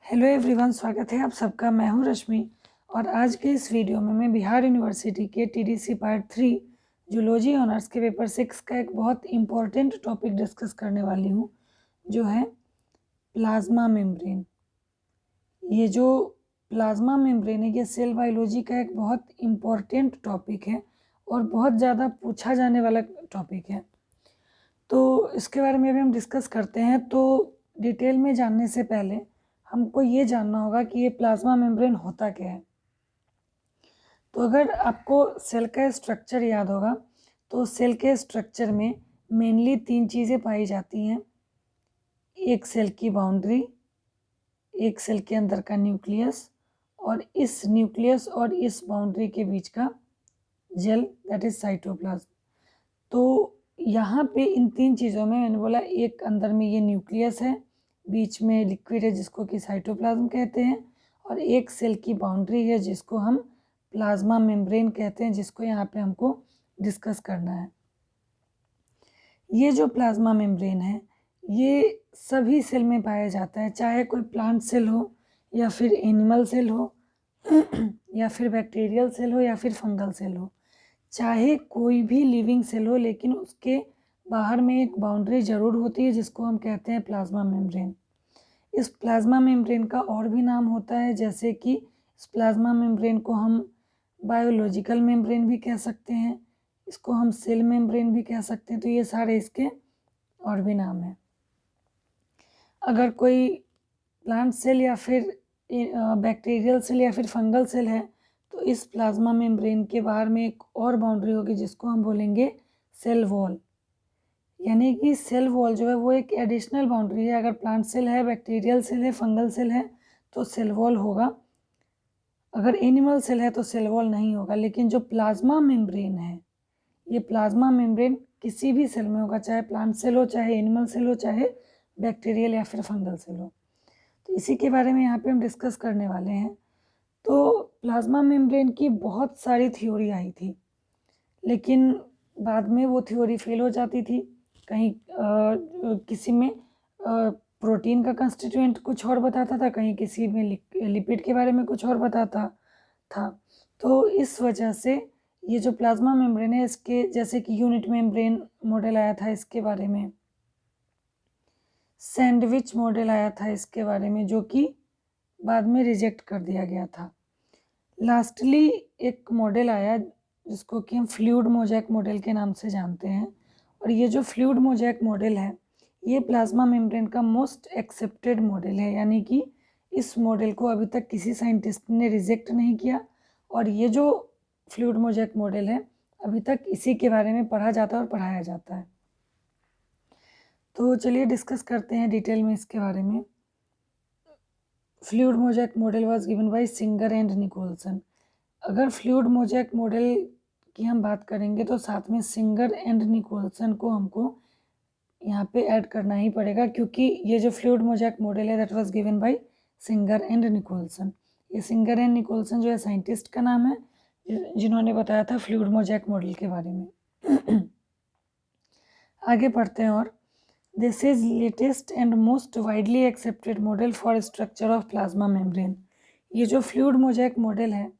Hello everyone, स्वागत है आप सबका। मैं हूं रश्मि और आज के इस वीडियो में मैं बिहार यूनिवर्सिटी के टीडीसी पार्ट 3 जूलॉजी ऑनर्स के पेपर 6 का एक बहुत इम्पॉर्टेंट टॉपिक डिस्कस करने वाली हूं, जो है प्लाज्मा मेम्ब्रेन। ये जो प्लाज्मा मेम्ब्रेन है, ये सेल बायोलॉजी का एक बहुत इम्पॉर्टेंट टॉपिक है और बहुत ज़्यादा पूछा जाने वाला टॉपिक है। तो इसके बारे में अभी हम डिस्कस करते हैं। तो डिटेल में जानने से पहले हमको ये जानना होगा कि ये प्लाज्मा मेम्ब्रेन होता क्या है। तो अगर आपको सेल का स्ट्रक्चर याद होगा तो सेल के स्ट्रक्चर में मेनली 3 चीज़ें पाई जाती हैं। एक सेल की बाउंड्री, एक सेल के अंदर का न्यूक्लियस और इस न्यूक्लियस और इस बाउंड्री के बीच का जेल, दैट इज साइटोप्लाज्म। तो यहाँ पे इन 3 चीज़ों में मैंने बोला, एक अंदर में ये न्यूक्लियस है, बीच में लिक्विड है जिसको कि साइटोप्लाज्म कहते हैं, और एक सेल की बाउंड्री है जिसको हम प्लाज्मा मेम्ब्रेन कहते हैं, जिसको यहाँ पे हमको डिस्कस करना है। ये जो प्लाज्मा मेम्ब्रेन है ये सभी सेल में पाया जाता है, चाहे कोई प्लांट सेल हो या फिर एनिमल सेल हो या फिर बैक्टीरियल सेल हो या फिर फंगल सेल हो, चाहे कोई भी लिविंग सेल हो, लेकिन उसके बाहर में एक बाउंड्री ज़रूर होती है जिसको हम कहते हैं प्लाज्मा मेम्ब्रेन। इस प्लाज्मा मेम्ब्रेन का और भी नाम होता है, जैसे कि इस प्लाज्मा मेम्ब्रेन को हम बायोलॉजिकल मेम्ब्रेन भी कह सकते हैं, इसको हम सेल मेम्ब्रेन भी कह सकते हैं। तो ये सारे इसके और भी नाम हैं। अगर कोई प्लांट सेल या फिर बैक्टीरियल सेल या फिर फंगल सेल है तो इस प्लाज्मा मेम्ब्रेन के बाहर में एक और बाउंड्री होगी जिसको हम बोलेंगे सेल वॉल। यानी कि सेल वॉल जो है वो एक एडिशनल बाउंड्री है। अगर प्लांट सेल है, बैक्टीरियल सेल है, फंगल सेल है तो सेल वॉल होगा। अगर एनिमल सेल है तो सेल वॉल नहीं होगा। लेकिन जो प्लाज्मा मेम्ब्रेन है, ये प्लाज्मा मेम्ब्रेन किसी भी सेल में होगा, चाहे प्लांट सेल हो, चाहे एनिमल सेल हो, चाहे बैक्टीरियल या फिर फंगल सेल हो। तो इसी के बारे में यहाँ पे हम डिस्कस करने वाले हैं। तो प्लाज्मा मेम्ब्रेन की बहुत सारी थ्योरी आई थी, लेकिन बाद में वो थ्योरी फेल हो जाती थी। कहीं किसी में प्रोटीन का कंस्टिट्यूएंट कुछ और बताता था, कहीं किसी में लिपिड के बारे में कुछ और बताता था। तो इस वजह से ये जो प्लाज्मा मेम्ब्रेन है, इसके जैसे कि यूनिट मेम्ब्रेन मॉडल आया था इसके बारे में, सैंडविच मॉडल आया था इसके बारे में, जो कि बाद में रिजेक्ट कर दिया गया था। लास्टली एक मॉडल आया जिसको कि हम फ्लूइड मोज़ेक मॉडल के नाम से जानते हैं। और ये जो फ्लूइड मोज़ेक मॉडल है, ये प्लाज्मा मेम्ब्रेन का मोस्ट एक्सेप्टेड मॉडल है। यानी कि इस मॉडल को अभी तक किसी साइंटिस्ट ने रिजेक्ट नहीं किया। और ये जो फ्लूइड मोज़ेक मॉडल है, अभी तक इसी के बारे में पढ़ा जाता है और पढ़ाया जाता है। तो चलिए डिस्कस करते हैं डिटेल में इसके बारे में। Fluid mosaic model was given by Singer and Nicolson. अगर फ्लूइड मोज़ेक मॉडल की हम बात करेंगे तो साथ में सिंगर एंड निकोलसन को हमको यहाँ पे ऐड करना ही पड़ेगा, क्योंकि ये जो फ्लूइड मोज़ेक मॉडल है that was given by Singer and Nicolson. ये सिंगर एंड निकोलसन जो है साइंटिस्ट का नाम है जिन्होंने बताया था फ्लूइड मोज़ेक मॉडल के बारे में। आगे पढ़ते हैं। और this is latest and most widely accepted model for structure of plasma membrane. ये जो फ्लूइड मोज़ेक मॉडल है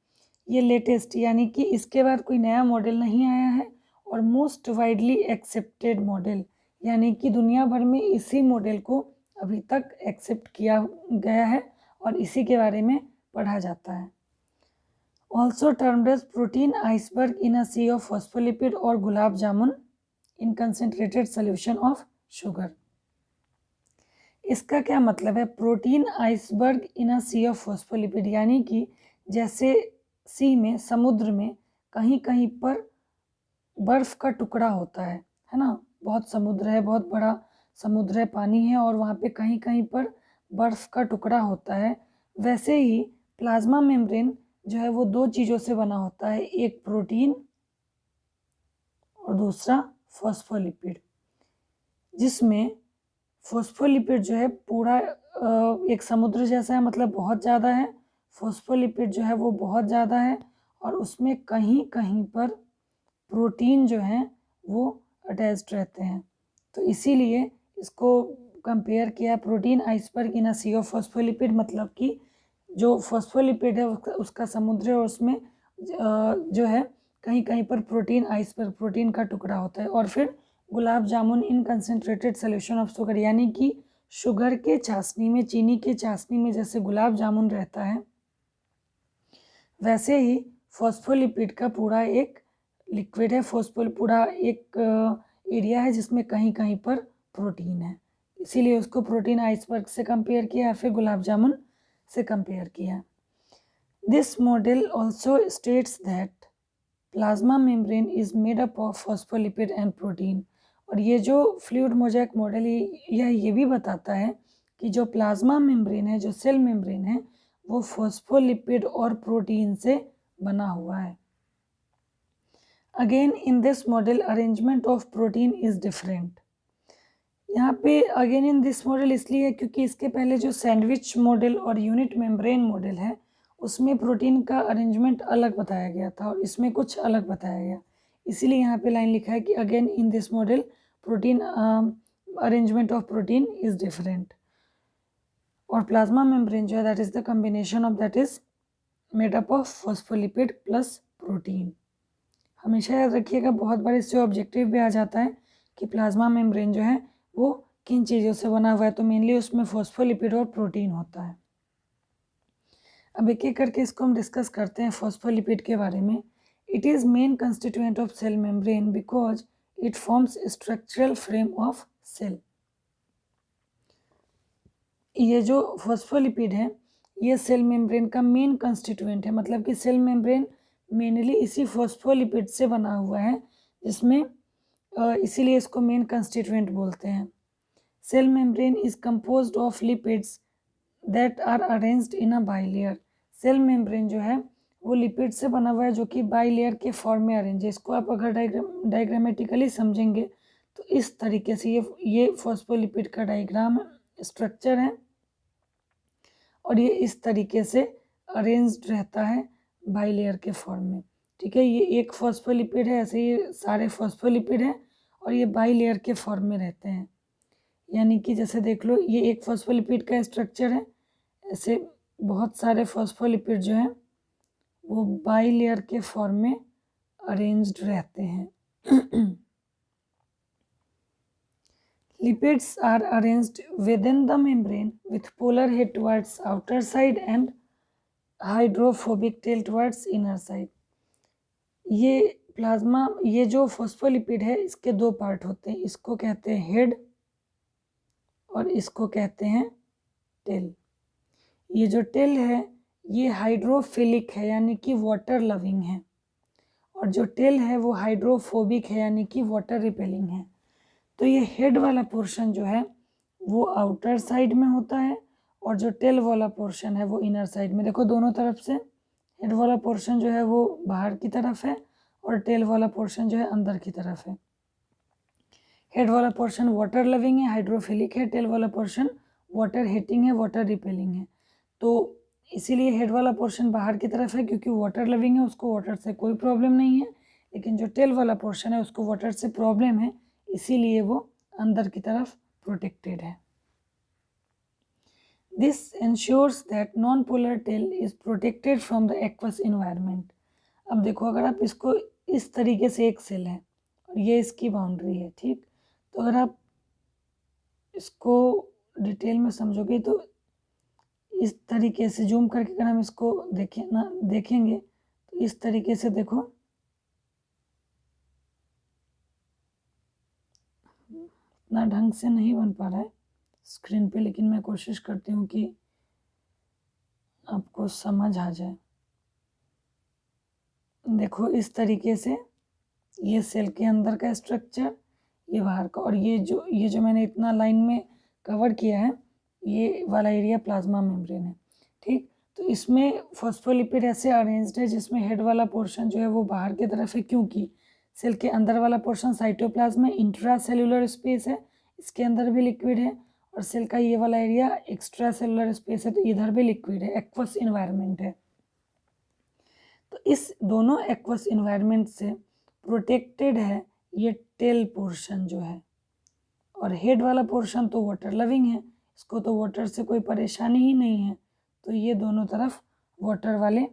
ये लेटेस्ट, यानी कि इसके बाद कोई नया मॉडल नहीं आया है, और मोस्ट वाइडली एक्सेप्टेड मॉडल, यानी कि दुनिया भर में इसी मॉडल को अभी तक एक्सेप्ट किया गया है और इसी के बारे में पढ़ा जाता है। Also termed as protein iceberg in a sea of phospholipid और gulab jamun in concentrated solution of sugar. इसका क्या मतलब है? Protein iceberg in a sea of phospholipid, यानी कि जैसे सी में, समुद्र में कहीं कहीं पर बर्फ का टुकड़ा होता है ना। बहुत समुद्र है, बहुत बड़ा समुद्र है, पानी है, और वहाँ पे कहीं कहीं पर बर्फ का टुकड़ा होता है। वैसे ही प्लाज्मा मेम्ब्रेन जो है वो 2 चीज़ों से बना होता है, एक प्रोटीन और दूसरा फॉस्फोलिपिड, जिसमें फॉस्फोलिपिड जो है पूरा एक समुद्र जैसा है, मतलब बहुत ज़्यादा है। फॉस्फोलिपिड जो है वो बहुत ज़्यादा है, और उसमें कहीं कहीं पर प्रोटीन जो है वो अटैच्ड रहते हैं। तो इसीलिए इसको कंपेयर किया protein iceberg in a sea of phospholipid, मतलब कि जो फॉस्फोलिपिड है उसका समुद्र है और उसमें जो है कहीं कहीं पर प्रोटीन आइसबर्ग प्रोटीन का टुकड़ा होता है। और फिर गुलाब jamun in concentrated solution of sugar, यानी कि शुगर के चाशनी में, चीनी के चाशनी में जैसे गुलाब जामुन रहता है, वैसे ही फॉस्फोलिपिड का पूरा एक लिक्विड है, पूरा एक एरिया है जिसमें कहीं कहीं पर प्रोटीन है, इसीलिए उसको प्रोटीन आइसबर्ग से कंपेयर किया, फिर गुलाब जामुन से कंपेयर किया। This model also states that plasma membrane is made up of phospholipid and protein. और ये जो फ्लूइड मोज़ेक मॉडल यह ये भी बताता है कि जो प्लाज्मा मेम्ब्रेन है, जो सेल मेम्ब्रेन है, वो फॉस्फोलिपिड और प्रोटीन से बना हुआ है। Again in this model arrangement of protein is different. यहाँ पे अगेन इन दिस मॉडल इसलिए क्योंकि इसके पहले जो सैंडविच मॉडल और यूनिट मेम्ब्रेन मॉडल है उसमें प्रोटीन का अरेंजमेंट अलग बताया गया था और इसमें कुछ अलग बताया गया, इसीलिए यहाँ पे लाइन लिखा है कि again in this model protein arrangement of protein is different. और प्लाज्मा मेम्ब्रेन जो है that is the combination of that is made up of phospholipid plus protein. हमेशा याद रखिएगा, बहुत बार इससे ऑब्जेक्टिव भी आ जाता है कि प्लाज्मा मेम्ब्रेन जो है वो किन चीज़ों से बना हुआ है, तो मेनली उसमें फॉस्फोलिपिड और प्रोटीन होता है। अब एक एक करके इसको हम डिस्कस करते हैं फॉस्फोलिपिड के बारे में। It is main constituent of cell membrane because it forms structural frame of cell. ये जो फॉस्फोलिपिड है ये सेल मेम्ब्रेन का मेन कंस्टिट्यूएंट है, मतलब कि सेल मेम्ब्रेन मेनली इसी फॉस्फोलिपिड से बना हुआ है, जिसमें इसीलिए इसको मेन कंस्टिट्यूएंट बोलते हैं। Cell membrane is composed of lipids that are arranged in a bilayer. Cell membrane जो है वो लिपिड से बना हुआ है जो कि बाइलेयर के फॉर्म में अरेंज है। इसको आप अगर डायग्रामेटिकली समझेंगे तो इस तरीके से ये फॉस्फोलिपिड का डायग्राम स्ट्रक्चर है और ये इस तरीके से अरेंज्ड रहता है बाइलेयर के फॉर्म में। ठीक है, ये एक फॉस्फोलिपिड है, ऐसे ये सारे फॉस्फोलिपिड हैं और ये बाइलेयर के फॉर्म में रहते हैं। यानी कि जैसे देख लो ये एक फॉस्फोलिपिड का स्ट्रक्चर है, ऐसे बहुत सारे फॉस्फोलिपिड जो हैं वो बाइलेयर के फॉर्म में अरेंज्ड रहते हैं। Lipids are arranged within the membrane with polar head towards outer side and hydrophobic tail towards inner side. ये जो फॉस्फोलिपिड है इसके दो पार्ट होते हैं, इसको कहते हैं हेड और इसको कहते हैं टेल। ये जो टेल है ये हाइड्रोफिलिक है यानी कि वाटर लविंग है, और जो टेल है वो हाइड्रोफोबिक है यानी कि वाटर रिपेलिंग है। तो ये हेड वाला पोर्शन जो है वो आउटर साइड में होता है और जो टेल वाला पोर्शन है वो इनर साइड में। देखो दोनों तरफ से हेड वाला पोर्शन जो है वो बाहर की तरफ है और टेल वाला पोर्शन जो है अंदर की तरफ है। हेड वाला पोर्शन वाटर लविंग है, हाइड्रोफिलिक है, टेल वाला पोर्शन वाटर हीटिंग है, वाटर रिपेलिंग है। तो इसीलिए हेड वाला पोर्शन बाहर की तरफ है क्योंकि वाटर लविंग है, उसको वाटर से कोई प्रॉब्लम नहीं है, लेकिन जो टेल वाला पोर्शन है उसको वाटर से प्रॉब्लम है, इसीलिए वो अंदर की तरफ प्रोटेक्टेड है। This ensures that non polar tail is protected from the aqueous environment. अब देखो अगर आप इसको इस तरीके से, एक सेल है और ये इसकी बाउंड्री है, ठीक, तो अगर आप इसको डिटेल में समझोगे तो इस तरीके से जूम करके अगर हम इसको देखेंगे तो इस तरीके से देखो, इतना ढंग से नहीं बन पा रहा है स्क्रीन पे, लेकिन मैं कोशिश करती हूँ कि आपको समझ आ जाए। देखो इस तरीके से ये सेल के अंदर का स्ट्रक्चर, ये बाहर का, और ये जो मैंने इतना लाइन में कवर किया है ये वाला एरिया प्लाज्मा मेम्ब्रेन है, ठीक। तो इसमें फॉस्फोलिपिड ऐसे अरेंज्ड है जिसमें हेड वाला पोर्शन जो है वो बाहर की तरफ है क्योंकि सेल के अंदर वाला पोर्शन साइटोप्लाज्म में इंट्रा सेलुलर स्पेस है, इसके अंदर भी लिक्विड है, और सेल का ये वाला एरिया एक्स्ट्रा सेलुलर स्पेस है तो इधर भी लिक्विड है, एक्वस इन्वायरमेंट है। तो इस दोनों एक्वस इन्वायरमेंट से प्रोटेक्टेड है ये टेल पोर्शन जो है, और हेड वाला पोर्शन तो वाटर लविंग है, इसको तो वाटर से कोई परेशानी ही नहीं है, तो ये दोनों तरफ वाटर वाले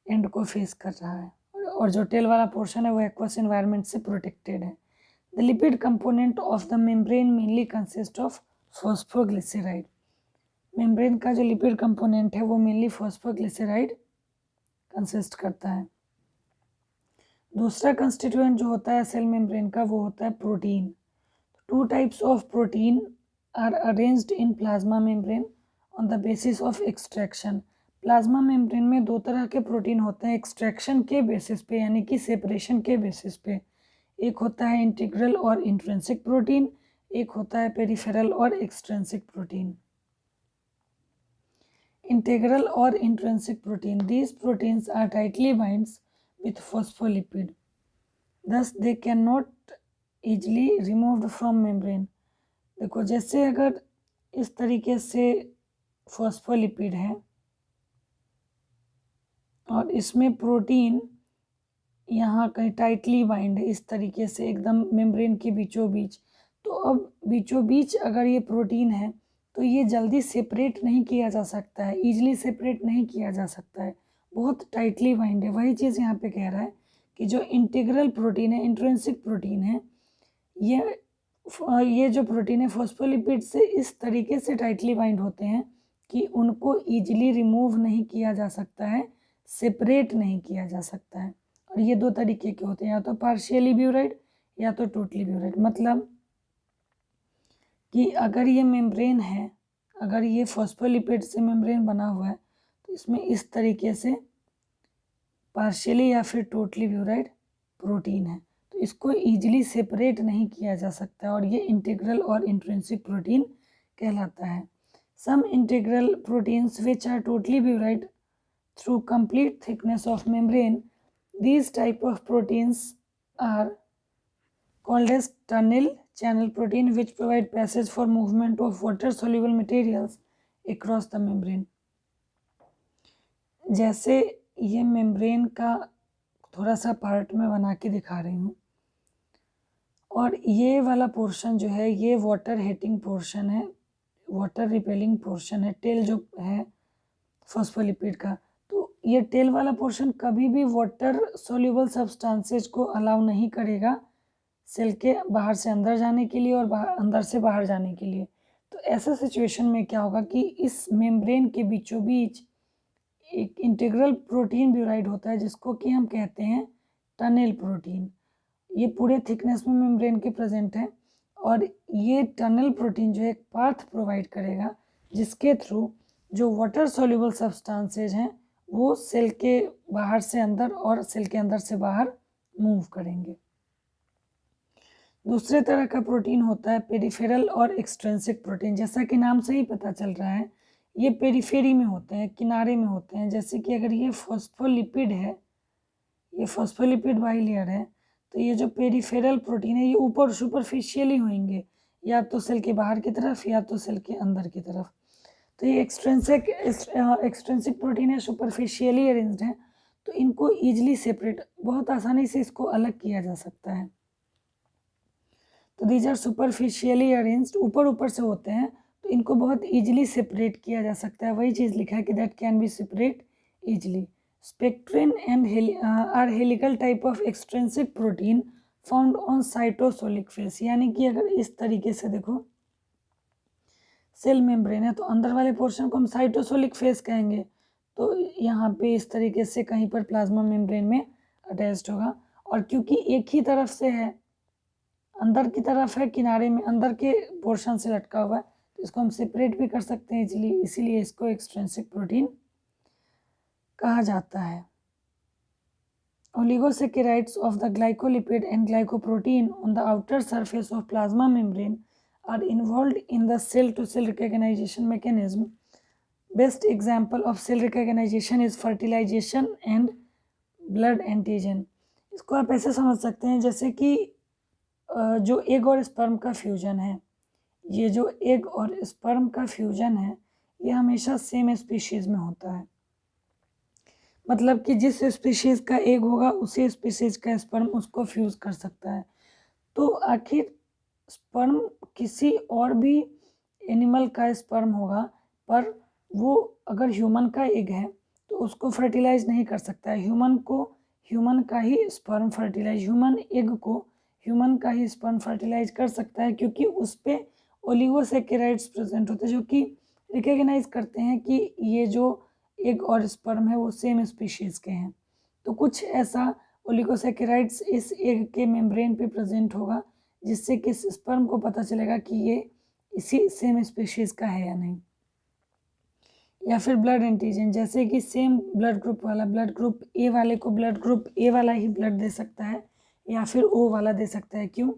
एंड को फेस कर रहा है। और जो टेल वाला पोर्शन है वो एक्वस एनवायरनमेंट से प्रोटेक्टेड है। The lipid component of the membrane mainly consist of phosphoglyceride. Membrane का जो लिपिड कंपोनेंट है वो मेनली फॉस्फोग्लिसराइड कंसिस्ट करता है। दूसरा कंस्टिट्यूएंट जो होता है सेल मेम्ब्रेन का वो होता है protein. Two types of protein are arranged in plasma membrane on the basis of extraction. Plasma membrane में दो तरह के प्रोटीन होते हैं एक्सट्रैक्शन के बेसिस पे, यानी कि सेपरेशन के बेसिस पे। एक होता है इंटीग्रल और इंट्रिंसिक प्रोटीन, एक होता है पेरिफेरल और extrinsic protein. Integral or intrinsic protein. These proteins are tightly binds with phospholipid. Thus, they cannot easily removed from membrane. देखो जैसे अगर इस तरीके से फॉस्फोलिपिड है और इसमें प्रोटीन यहाँ कहीं टाइटली बाइंड है इस तरीके से एकदम मेम्ब्रेन के बीचों बीच, तो अब बीचों बीच अगर ये प्रोटीन है तो ये जल्दी सेपरेट नहीं किया जा सकता है, ईजिली सेपरेट नहीं किया जा सकता है, बहुत टाइटली बाइंड है। वही चीज़ यहाँ पे कह रहा है कि जो इंटीग्रल प्रोटीन है, इंट्रिंसिक प्रोटीन है, ये जो प्रोटीन है फॉस्फोलिपिड से इस तरीके से टाइटली बाइंड होते हैं कि उनको ईजिली रिमूव नहीं किया जा सकता है, सेपरेट नहीं किया जा सकता है। और ये दो तरीके के होते हैं, या तो पार्शियली ब्यूराइड या तो टोटली ब्यूराइड। मतलब कि अगर ये मेम्ब्रेन है, अगर ये फॉस्फोलिपिड से मेम्ब्रेन बना हुआ है तो इसमें इस तरीके से पार्शियली या फिर टोटली ब्यूराइड प्रोटीन है, तो इसको ईजिली सेपरेट नहीं किया जा सकता और ये इंटीग्रल और इंट्रिंसिक प्रोटीन कहलाता है। Some integral proteins which are totally buried through complete thickness of membrane, these type of proteins are called as tunnel channel protein which provide passage for movement of water soluble materials across the membrane. जैसे ये membrane का थोड़ा सा part में बना के दिखा रही हूँ, और ये वाला पोर्शन जो है ये वाटर हीटिंग पोर्शन है, वाटर रिपेलिंग पोर्शन है, टेल जो है फॉस्फोलिपिड का। तो ये टेल वाला पोर्शन कभी भी वाटर सोल्यूबल सब्सटेंसेज को अलाउ नहीं करेगा सेल के बाहर से अंदर जाने के लिए और अंदर से बाहर जाने के लिए। तो ऐसा सिचुएशन में क्या होगा कि इस मेम्ब्रेन के बीचों बीच एक इंटीग्रल प्रोटीन ब्यूराइड होता है जिसको कि हम कहते हैं टनल प्रोटीन। ये पूरे थिकनेस में मेम्ब्रेन के प्रेजेंट है और ये टनल प्रोटीन जो है एक पाथ प्रोवाइड करेगा जिसके थ्रू जो वाटर सोल्यूबल सब्सटेंसेज हैं वो सेल के बाहर से अंदर और सेल के अंदर से बाहर मूव करेंगे। दूसरे तरह का प्रोटीन होता है पेरिफेरल और एक्सट्रिंसिक प्रोटीन। जैसा कि नाम से ही पता चल रहा है ये पेरिफेरी में होते हैं, किनारे में होते हैं। जैसे कि अगर ये फॉस्फोलिपिड है, ये फॉस्फोलिपिड बाइलेयर है, तो ये जो पेरिफेरल प्रोटीन है ये ऊपर सुपरफिशियली होंगे, या तो सेल के बाहर की तरफ या तो सेल के अंदर की तरफ। तो ये एक्सट्रिंसिक प्रोटीन है, सुपरफिशियली अरेंज्ड है, तो इनको ईजिली सेपरेट, बहुत आसानी से इसको अलग किया जा सकता है। तो दीज आर सुपरफिशियली अरेंज्ड, ऊपर ऊपर से होते हैं, तो इनको बहुत ईजिली सेपरेट किया जा सकता है। वही चीज़ लिखा है कि that can be separate easily. Spectrin and are helical type of extrinsic protein found on cytosolic face. यानी कि अगर इस तरीके से देखो सेल मेम्ब्रेन है तो अंदर वाले पोर्शन को हम साइटोसोलिक फेस कहेंगे, तो यहाँ पे इस तरीके से कहीं पर प्लाज्मा मेम्ब्रेन में अटैच्ड होगा। और क्योंकि एक ही तरफ से है, अंदर की तरफ है, किनारे में अंदर के पोर्शन से लटका हुआ है, तो इसको हम सेपरेट भी कर सकते हैं इजीली, इसीलिए इसको एक्सट्रिंसिक प्रोटीन कहा जाता है। Oligosaccharides of the glycolipid and glycoprotein on the outer surface of plasma membrane are involved in the cell-to-cell recognition mechanism. Best example of cell recognition is fertilization and blood antigen. इसको आप ऐसे समझ सकते हैं जैसे कि जो एग और स्पर्म का फ्यूजन है, ये जो एग और स्पर्म का फ्यूजन है ये हमेशा सेम स्पीशीज़ में होता है। मतलब कि जिस स्पीशीज़ का एग होगा उसी स्पीशीज़ का स्पर्म उसको फ्यूज़ कर सकता है। तो आखिर स्पर्म किसी और भी एनिमल का स्पर्म होगा, पर वो अगर ह्यूमन का एग है तो उसको फर्टिलाइज नहीं कर सकता है। ह्यूमन का ही स्पर्म फर्टिलाइज ह्यूमन एग को ह्यूमन का ही स्पर्म फर्टिलाइज कर सकता है, क्योंकि उस पर ओलिगोसैकेराइड्स प्रेजेंट होते हैं जो कि रिकग्नाइज करते हैं कि ये जो एग और स्पर्म है वो सेम स्पीशीज के हैं। तो कुछ ऐसा ओलिगोसैकेराइड्स इस एग के मेम्ब्रेन पे प्रेजेंट होगा जिससे कि स्पर्म को पता चलेगा कि ये इसी सेम स्पीशीज का है या नहीं। या फिर ब्लड एंटीजन, जैसे कि सेम ब्लड ग्रुप वाला ब्लड ग्रुप ए वाले को ब्लड ग्रुप ए वाला ही ब्लड दे सकता है या फिर ओ वाला दे सकता है। क्यों?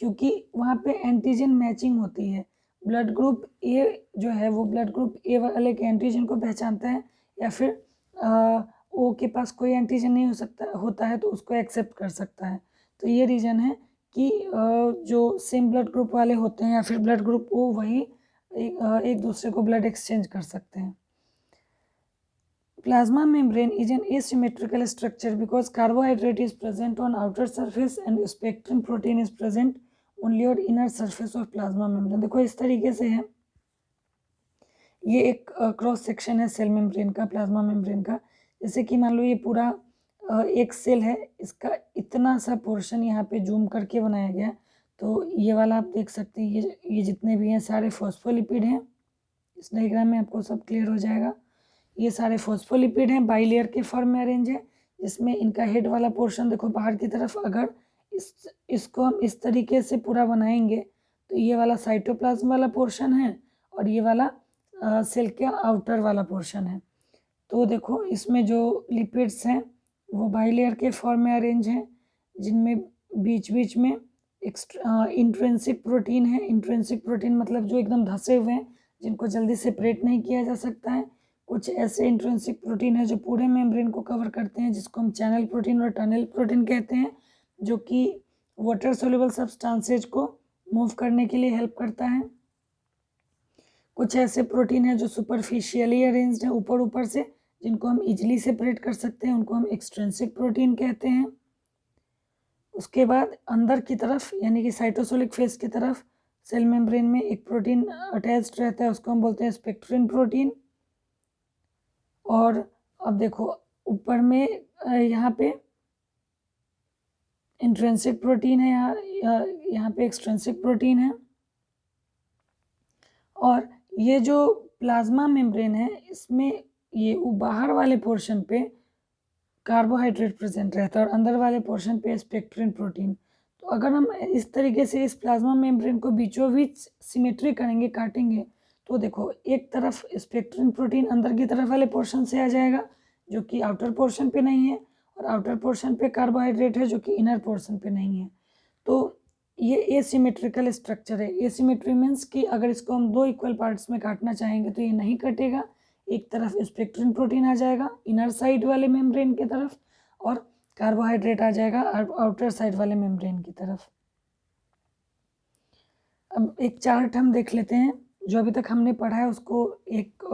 क्योंकि वहाँ पे एंटीजन मैचिंग होती है। ब्लड ग्रुप ए जो है वो ब्लड ग्रुप ए वाले के एंटीजन को पहचानता है, या फिर ओ के पास कोई एंटीजन नहीं होता है तो उसको एक्सेप्ट कर सकता है। तो ये रीज़न है कि जो सेम ब्लड ग्रुप वाले होते हैं या फिर ब्लड ग्रुप ओ वही एक दूसरे को ब्लड एक्सचेंज कर सकते हैं। Plasma membrane is an asymmetrical structure because carbohydrate is present on outer surface and spectrin protein is present only on inner surface of plasma membrane। देखो इस तरीके से है, ये एक क्रॉस सेक्शन है सेल मेम्ब्रेन का, प्लाज्मा मेम्ब्रेन का। जैसे कि मान लो ये पूरा एक सेल है, इसका इतना सा पोर्शन यहाँ पे जूम करके बनाया गया। तो ये वाला आप देख सकते हैं, ये जितने भी हैं सारे फॉस्फोलिपिड हैं। इस डायग्राम में आपको सब क्लियर हो जाएगा। ये सारे फॉस्फोलिपिड हैं, बाइलेयर के फॉर्म में अरेंज है, जिसमें इनका हेड वाला पोर्शन देखो बाहर की तरफ। अगर इसको हम इस तरीके से पूरा बनाएंगे तो ये वाला साइटोप्लाज्म वाला पोर्शन है और ये वाला सेल का आउटर वाला पोर्शन है। तो देखो इसमें जो लिपिड्स हैं वो बाइलेयर के फॉर्म में अरेंज हैं, जिनमें बीच बीच में इंट्रिंसिक प्रोटीन है। इंट्रिंसिक प्रोटीन मतलब जो एकदम धंसे हुए हैं, जिनको जल्दी सेपरेट नहीं किया जा सकता है। कुछ ऐसे इंट्रिंसिक प्रोटीन है जो पूरे मेम्ब्रेन को कवर करते हैं, जिसको हम चैनल प्रोटीन और टनल प्रोटीन कहते हैं, जो कि वाटर सोल्यूबल सब्सटेंसेज को मूव करने के लिए हेल्प करता है। कुछ ऐसे प्रोटीन है जो सुपरफिशियली अरेंज्ड है ऊपर ऊपर से, जिनको हम इजीली सेपरेट कर सकते हैं, उनको हम एक्सट्रिंसिक प्रोटीन कहते हैं। उसके बाद अंदर की तरफ यानी कि साइटोसोलिक फेस की तरफ सेल मेम्ब्रेन में एक प्रोटीन अटैच्ड रहता है, उसको हम बोलते हैं स्पेक्ट्रिन प्रोटीन। और अब देखो ऊपर में यहाँ पे इंट्रिंसिक प्रोटीन है, यहाँ पे एक्सट्रिंसिक प्रोटीन है। और ये जो प्लाज्मा मेम्ब्रेन है इसमें ये बाहर वाले पोर्शन पे कार्बोहाइड्रेट प्रेजेंट रहता है और अंदर वाले पोर्शन पे स्पेक्ट्रिन प्रोटीन। तो अगर हम इस तरीके से इस प्लाज्मा मेम्ब्रेन को बीचों बीच सिमेट्री करेंगे, काटेंगे, तो देखो एक तरफ स्पेक्ट्रिन प्रोटीन अंदर की तरफ वाले पोर्शन से आ जाएगा जो कि आउटर पोर्शन पे नहीं है, और आउटर पोर्शन पे कार्बोहाइड्रेट है जो कि इनर पोर्शन पे नहीं है। तो ये एसिमेट्रिकल स्ट्रक्चर है। एसिमेट्री मीन्स कि अगर इसको हम दो इक्वल पार्ट्स में काटना चाहेंगे तो ये नहीं कटेगा। एक तरफ स्पेक्ट्रिन प्रोटीन आ जाएगा इनर साइड वाले मेम्ब्रेन की तरफ, और कार्बोहाइड्रेट आ जाएगा आउटर साइड वाले मेम्ब्रेन की तरफ। अब एक चार्ट हम देख लेते हैं, जो अभी तक हमने पढ़ा है उसको एक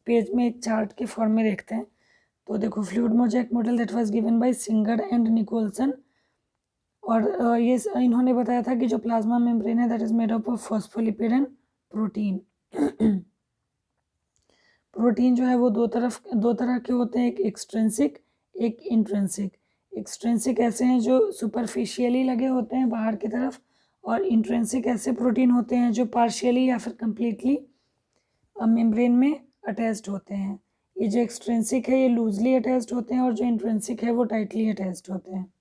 पेज में एक चार्ट के फॉर्म में देखते हैं। तो देखो fluid mosaic model that was given by Singer and Nicolson, और ये इन्होंने बताया था कि जो प्लाज्मा मेम्ब्रेन है that is made up of phospholipid and protein. Protein जो है वो दो तरह के होते हैं, एक एक्सट्रिंसिक एक इंट्रिंसिक। एक्सट्रिंसिक ऐसे हैं जो सुपरफिशियली लगे होते हैं बाहर की तरफ, और इंट्रिंसिक ऐसे प्रोटीन होते हैं जो पार्शियली या फिर कंप्लीटली मेम्ब्रेन में अटैच्ड होते हैं। ये जो एक्सट्रिंसिक है ये लूजली अटैच्ड होते हैं और जो इंट्रिंसिक है वो टाइटली अटैच्ड होते हैं।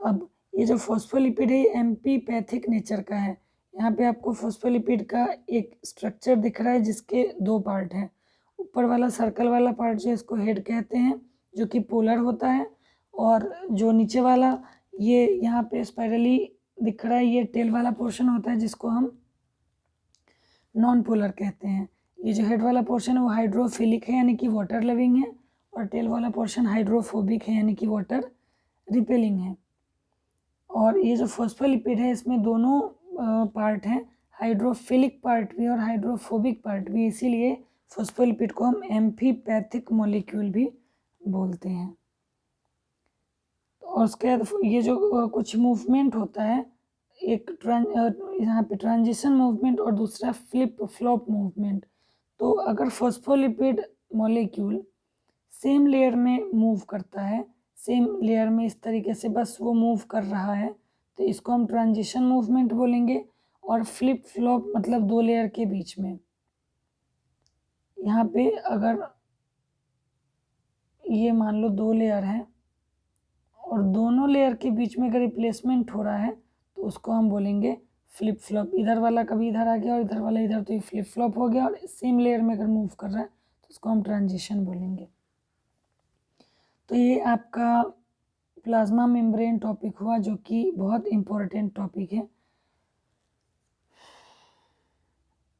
अब ये जो फॉस्फोलिपिड है एम्पीपैथिक नेचर का है। यहाँ पे आपको फॉस्फोलिपिड का एक स्ट्रक्चर दिख रहा है जिसके दो पार्ट हैं। ऊपर वाला सर्कल वाला पार्ट जो इसको हेड कहते हैं, जो कि पोलर होता है, और जो नीचे वाला ये यहाँ पे स्पाइरली दिख रहा है ये टेल वाला पोर्शन होता है, जिसको हम नॉन पोलर कहते हैं। ये जो हेड वाला पोर्शन है वो हाइड्रोफिलिक है यानी कि वाटर लविंग है, और टेल वाला पोर्शन हाइड्रोफोबिक है यानी कि वाटर रिपेलिंग है। और ये जो फॉस्फोलिपिड है इसमें दोनों पार्ट हैं, हाइड्रोफिलिक पार्ट भी और हाइड्रोफोबिक पार्ट भी, इसीलिए फॉस्फोलिपिड को हम एम्फीपैथिक मॉलिक्यूल भी बोलते हैं। और उसके बाद ये जो कुछ मूवमेंट होता है यहाँ पे ट्रांजिशन मूवमेंट और दूसरा फ्लिप फ्लॉप मूवमेंट। तो अगर फॉस्फोलिपिड मॉलिक्यूल सेम लेयर में मूव करता है, सेम लेयर में इस तरीके से बस वो मूव कर रहा है, तो इसको हम ट्रांजिशन मूवमेंट बोलेंगे। और फ्लिप फ्लॉप मतलब दो लेयर के बीच में, यहाँ पे अगर ये मान लो दो लेयर है और दोनों लेयर के बीच में अगर रिप्लेसमेंट हो रहा है तो उसको हम बोलेंगे फ्लिप फ्लॉप। इधर वाला कभी इधर आ गया और इधर वाला इधर, तो ये फ्लिप फ्लॉप हो गया। और सेम लेयर में अगर मूव कर रहा है तो उसको हम ट्रांजिशन बोलेंगे। तो ये आपका प्लाज्मा मेम्ब्रेन टॉपिक हुआ, जो कि बहुत इम्पोर्टेंट टॉपिक है।